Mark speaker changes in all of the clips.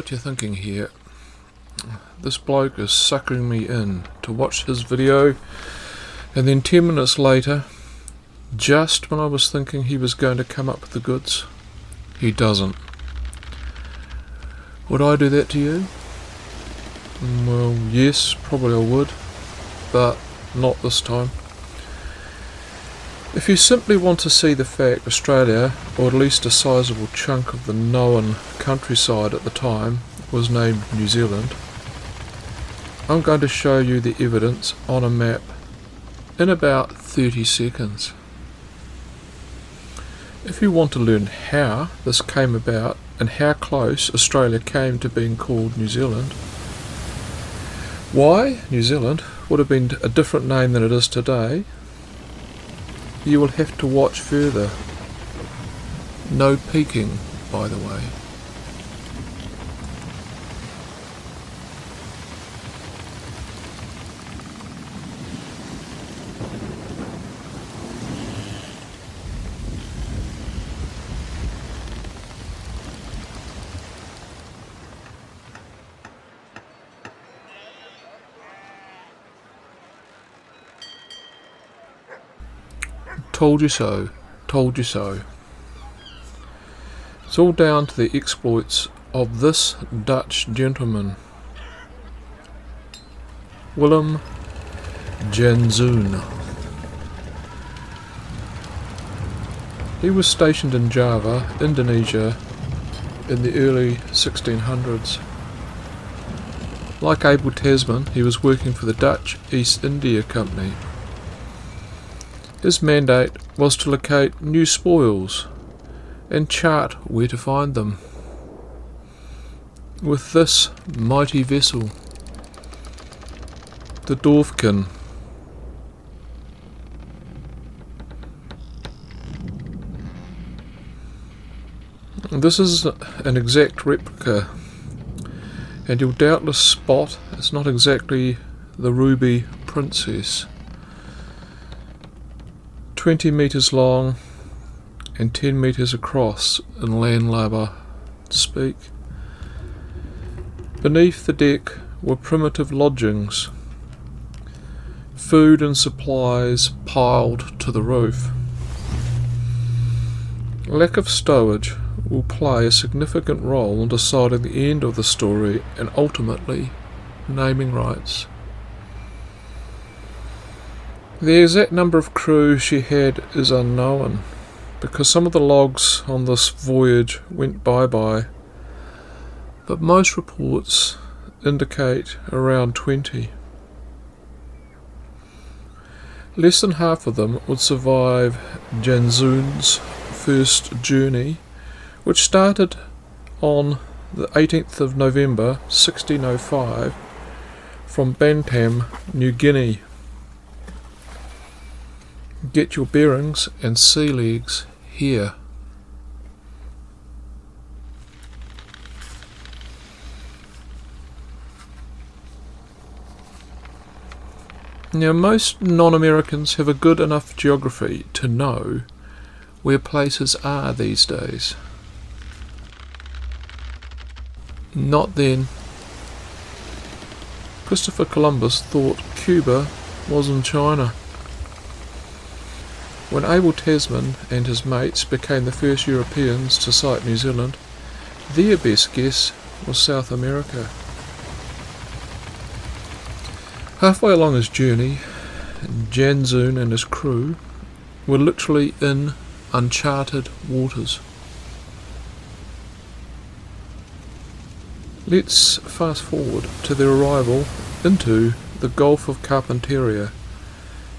Speaker 1: what you're thinking here. This bloke is suckering me in to watch his video, and then 10 minutes later, just when I was thinking he was going to come up with the goods, he doesn't. Would I do that to you? Well, yes, probably I would, but not this time. If you simply want to see the fact Australia, or at least a sizable chunk of the known countryside at the time, was named New Zealand, I'm going to show you the evidence on a map in about 30 seconds. If you want to learn how this came about and how close Australia came to being called New Zealand, why New Zealand would have been a different name than it is today, you will have to watch further. No peeking, by the way. Told you so, told you so. It's all down to the exploits of this Dutch gentleman, Willem Janszoon. He was stationed in Java, Indonesia, in the early 1600s. Like Abel Tasman, he was working for the Dutch East India Company. His mandate was to locate new spoils and chart where to find them. With this mighty vessel, the Dorfkin, this is an exact replica, and you'll doubtless spot it's not exactly the Ruby Princess. 20 metres long and 10 metres across in landlubber speak. Beneath the deck were primitive lodgings, food and supplies piled to the roof. Lack of stowage will play a significant role in deciding the end of the story and ultimately naming rights. The exact number of crew she had is unknown, because some of the logs on this voyage went bye-bye, but most reports indicate around 20. Less than half of them would survive Janszoon's first journey, which started on the 18th of November 1605 from Bantam, New Guinea. Get your bearings and sea legs here. Now, most non-Americans have a good enough geography to know where places are these days. Not then. Christopher Columbus thought Cuba was in China. When Abel Tasman and his mates became the first Europeans to sight New Zealand, their best guess was South America. Halfway along his journey, Janszoon and his crew were literally in uncharted waters. Let's fast forward to their arrival into the Gulf of Carpentaria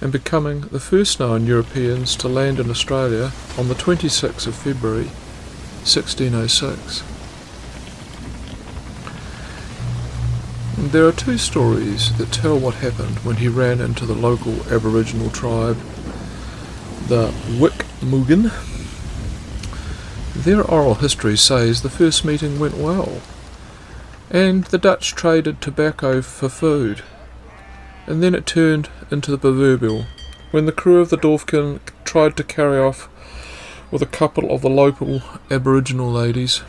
Speaker 1: and becoming the first known Europeans to land in Australia on the 26th of February 1606. There are two stories that tell what happened when he ran into the local Aboriginal tribe, the Wik-Mugan. Their oral history says the first meeting went well, and the Dutch traded tobacco for food. And then it turned into the proverbial, when the crew of the Dorfkin tried to carry off with a couple of the local Aboriginal ladies.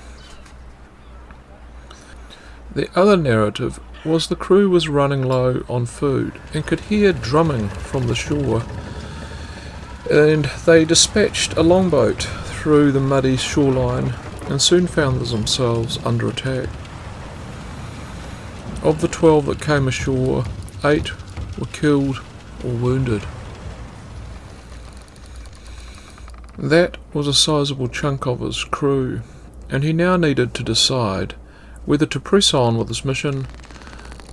Speaker 1: The other narrative was the crew was running low on food and could hear drumming from the shore, and they dispatched a longboat through the muddy shoreline and soon found themselves under attack. Of the 12 that came ashore, 8 were killed or wounded. That was a sizable chunk of his crew, and he now needed to decide whether to press on with his mission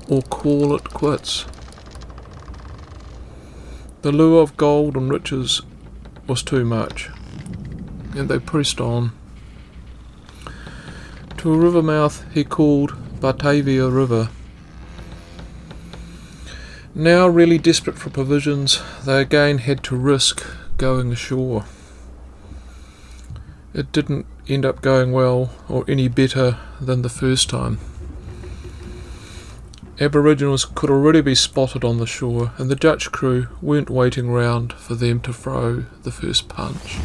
Speaker 1: or call it quits. The lure of gold and riches was too much, and they pressed on. To a river mouth he called Batavia River. Now really desperate for provisions, they again had to risk going ashore. It didn't end up going well or any better than the first time. Aboriginals could already be spotted on the shore, and the Dutch crew weren't waiting round for them to throw the first punch.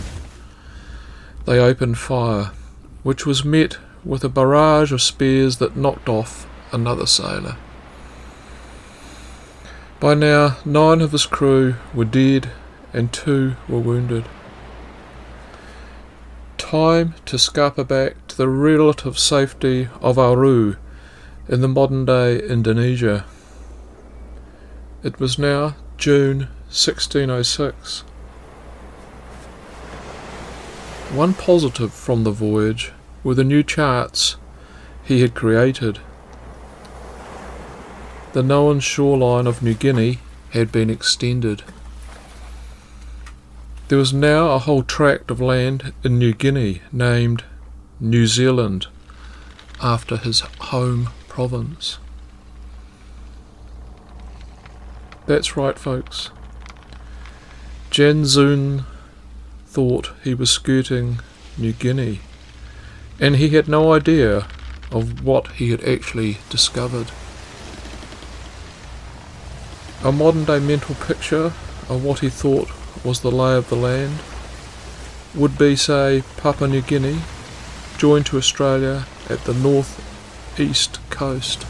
Speaker 1: They opened fire, which was met with a barrage of spears that knocked off another sailor. By now, 9 of his crew were dead and 2 were wounded. Time to scupper back to the relative safety of Aru in the modern-day Indonesia. It was now June 1606. One positive from the voyage were the new charts he had created. The known shoreline of New Guinea had been extended. There was now a whole tract of land in New Guinea named Nieu Zeland, after his home province. That's right, folks. Jan Zoon thought he was skirting New Guinea, and he had no idea of what he had actually discovered. A modern-day mental picture of what he thought was the lay of the land would be, say, Papua New Guinea joined to Australia at the north-east coast.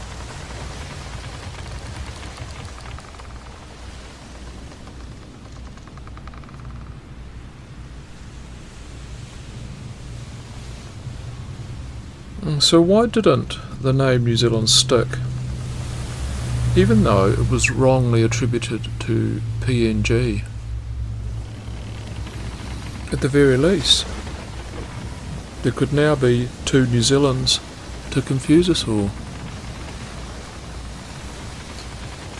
Speaker 1: So why didn't the name New Zealand stick, even though it was wrongly attributed to FiNgZ? At the very least, there could now be 2 New Zealands to confuse us all.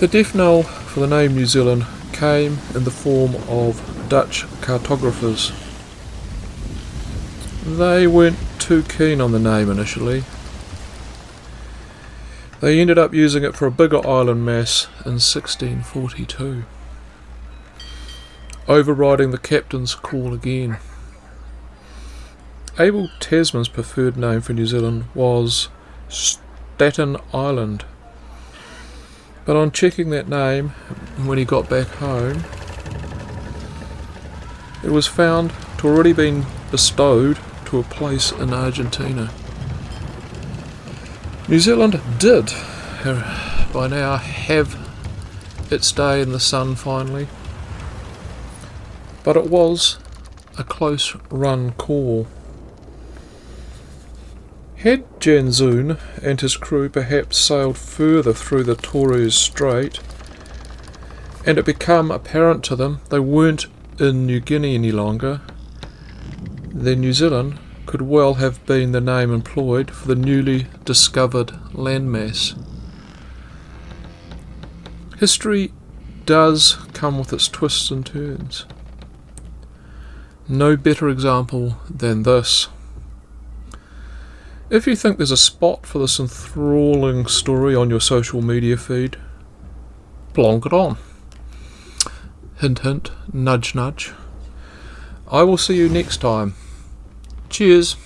Speaker 1: The death knell for the name New Zealand came in the form of Dutch cartographers. They weren't too keen on the name initially. They ended up using it for a bigger island mass in 1642. Overriding the captain's call again. Abel Tasman's preferred name for New Zealand was Staten Island, but on checking that name when he got back home, it was found to already been bestowed to a place in Argentina. New Zealand did by now have its day in the sun finally, but it was a close run call. Had Jan Zoon and his crew perhaps sailed further through the Torres Strait, and it become apparent to them they weren't in New Guinea any longer, then New Zealand could well have been the name employed for the newly discovered landmass. History does come with its twists and turns. No better example than this. If you think there's a spot for this enthralling story on your social media feed, plonk it on. Hint hint, nudge nudge. I will see you next time. Cheers.